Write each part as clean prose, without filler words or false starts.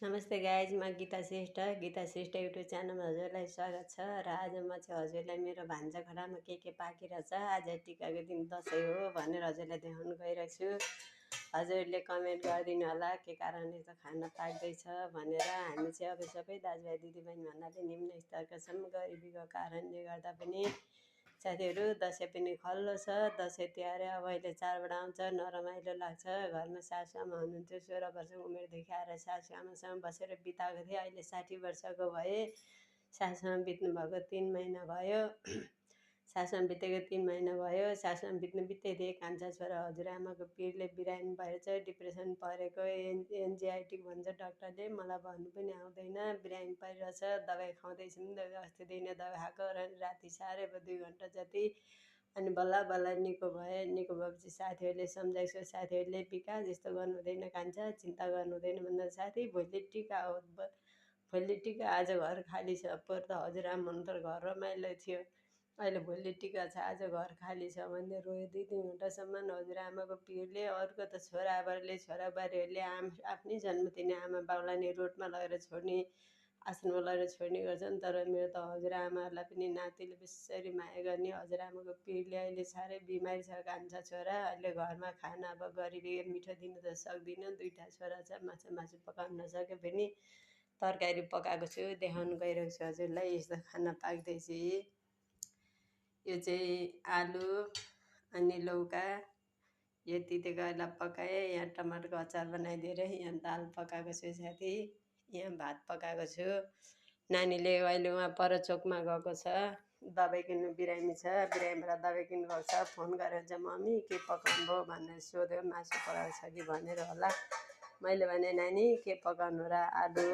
नमस्ते गाइज, म गीता श्रेष्ठ युट्युब च्यानलमा हजुरलाई स्वागत छ। र आज म चाहिँ हजुरलाई मेरो भान्साखोलामा के पाकिरहेछ, आज टिकाको दिन दसैँ हो भनेर हजुरलाई देखाउन गइरहेको छु। हजुरले कमेन्ट गरिदिनु होला के कारणले त खाना पाक्दैछ भनेर। हामी चाहिँ अब सबै दाजुभाइ दिदीबहिनी भन्नाले निम्न स्तरका छौँ। गरिबीको कारणले गर्दा पनि साथीहरू दसैँ पनि खल्लो छ। दसैँ तिहार अब अहिले चाडबाड आउँछ, नरमाइलो लाग्छ। घरमा सासूआमा हुनुहुन्थ्यो, 16 वर्षको उमेरदेखि आएर सासूआमासँग बसेर बिताएको थिएँ। अहिले 60 वर्षको भए। सासूआमा बित्नुभएको 3 महिना भयो। सासूआमा बितेको 3 महिना भयो। सासूआमा बित्नु बित्तिकै कान्छा छोरा हजुरआमाको पिरले बिरामी भएर चाहिँ डिप्रेसन परेको, एन्जाइटी भन्छ डक्टरले। मलाई भन्नु पनि आउँदैन, बिरामी परिरहेछ। दबाई खुवाउँदैछौँ, अस्ति दिने दबाई खाएको, राति साह्रै भयो 2 घन्टा जति। अनि बल्ल बल्ल निको भए। निको भएपछि साथीहरूले सम्झाइसक्यो। साथीहरूले विकास यस्तो गर्नु हुँदैन कान्छा, चिन्ता गर्नु हुँदैन भन्दा साथी भोलि टिका हो, भोलि टिका, आज घर खाली छ। पोहोर त हजुरआमा हुनु त घर रमाइलो थियो, अहिले भोलि टिका छ, आज घर खाली छ भन्दै रोयो 2-3 घन्टासम्म हजुरआमाको पिरले। अरूको त छोराबुहारीले छोराबुहारीहरूले आफ्नै जन्मदिने आमा बाउलाई नि रोडमा लगेर छोड्ने, आश्रममा लगेर छोड्ने गर्छन्। तर मेरो त हजुरआमाहरूलाई पनि नातिले बेसरी माया गर्ने। हजुरआमाको पिरले अहिले साह्रै बिमारी छ कान्छा छोरा। अहिले घरमा खाना अब गरिबी मिठो दिनु त सक्दिनँ। 2टा छोरा छ, मासु पकाउन नसके पनि तरकारी पकाएको छु, देखाउनु गइरहेको छु हजुरलाई। यस्तो खाना पाक्दैछ। यो चाहिँ आलु अनि लौका, यो तितेकरेला पकाएँ। यहाँ टमाटरको अचार बनाइदिएर यहाँ दाल पकाएको छु साथी। यहाँ भात पकाएको छु। नानीले अहिले उहाँ पर चोकमा गएको छ, दबाई किन्नु, बिरामी छ, बिरामीबाट दबाई किन्नु गएको छ। फोन गरेर चाहिँ मम्मी के पकाउनु भयो भनेर सोध्यो, मासु पकाएको छ कि भनेर होला। मैले भने नानी के पकाउनु र, आलु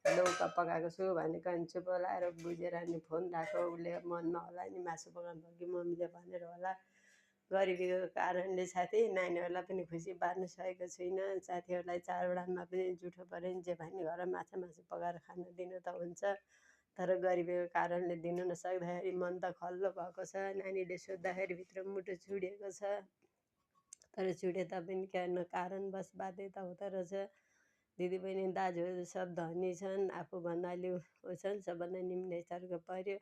लौका पकाएको छु भनेको। अनि चुप लाएर बुझेर अनि फोन राख्यो। उसले मनमा होला नि मासु पकाउनु भयो कि मम्मीले भनेर होला। गरिबीको कारणले साथी नानीहरूलाई पनि खुसी पार्न सकेको छुइनँ। साथीहरूलाई चाडबाडमा पनि जुठो पऱ्यो नि जे भने घरमा मासु पकाएर खान दिनु त हुन्छ, तर गरिबीको कारणले दिनु नसक्दाखेरि मन त खल्लो भएको छ। नानीले सोद्धाखेरि भित्र मुटु चुडिएको छ, तर चुडे तापनि क्या कारणवश बाध्यता हुँदो रहेछ। दिदीबहिनी दाजुहरू सब धनी छन्, आफूभन्दा अलि छन्, सबभन्दा निम्न स्तरको पऱ्यो।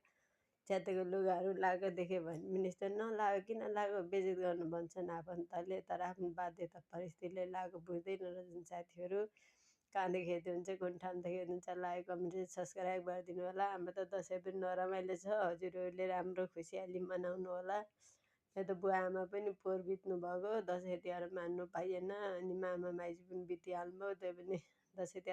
च्यातेको लुगाहरू लगाएको देख्यो भने पनि यस्तो नलागो किन लाग्यो बेइज्जत गर्नु भन्छन् आफन्तले। तर आफ्नो बाध्यता परिस्थितिले लगाएको बुझ्दैन रहेछन् साथीहरू। कहाँदेखि हेर्दै हुन्छ, कुन ठाउँदेखि हेर्दै हुन्छ, लाइक कमेन्ट सब्सक्राइब गरिदिनु होला। हाम्रो त दसैँ पनि नरमाइलो छ, हजुरहरूले राम्रो खुसियाली मनाउनु होला। यहाँ त बुवा आमा पनि पोहोर बित्नु भएको, दसैँ तिहार मान्नु पाइएन। अनि मामा माइजू पनि बितिहाल्नुभयो, त्यही पनि दसैँ तिहार